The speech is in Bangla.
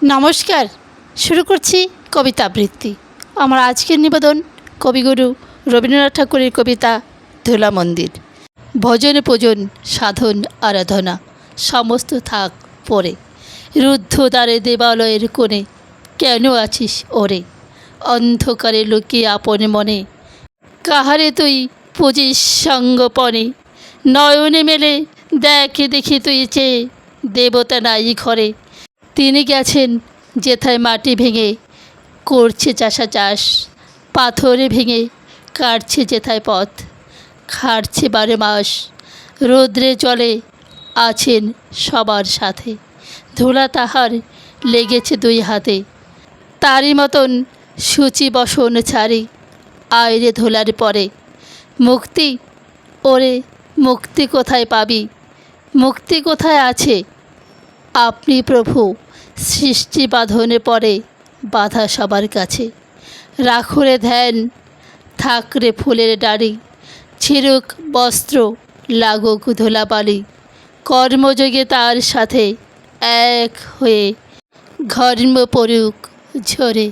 নমস্কার। শুরু করছি কবিতা আবৃত্তি। আমার আজকের নিবেদন কবিগুরু রবীন্দ্রনাথ ঠাকুরের কবিতা ধুলা মন্দির। ভজন পূজন সাধন আরাধনা সমস্ত থাক পরে, রুদ্ধ দ্বারে দেবালয়ের কোণে কেন আছিস ওরে? অন্ধকারে লুকিয়ে আপন মনে কাহারে তুই পুজিস সঙ্গপনে, নয়নে মেলে দেখে দেখি তুই চেয়ে দেবতা নাই ঘরে। তিনি গেছেন যেথায় মাটি ভেঙে করছে চাষা চাষ, পাথরে ভেঙে কাটছে যেথায় পথ, খাটছে 12 মাস, রৌদ্রে জলে আছেন সবার সাথে, ধুলা তাহার লেগেছে 2 হাতে। তারই মতন সূচি বসন ছাড়ি আয়রে ধুলার পরে, মুক্তি ওরে মুক্তি কোথায় পাবি? মুক্তি কোথায় আছে? আপনি প্রভু সৃষ্টি বাঁধনে পড়ে বাধা সবার কাছে। রাখুরে ধ্যান থাকরে ফুলের ডাড়ি, ছিড়ুক বস্ত্র লাগুক ধুলাবালি, কর্মযোগে তার সাথে এক হয়ে ঘর্ম পড়ুক ঝরে।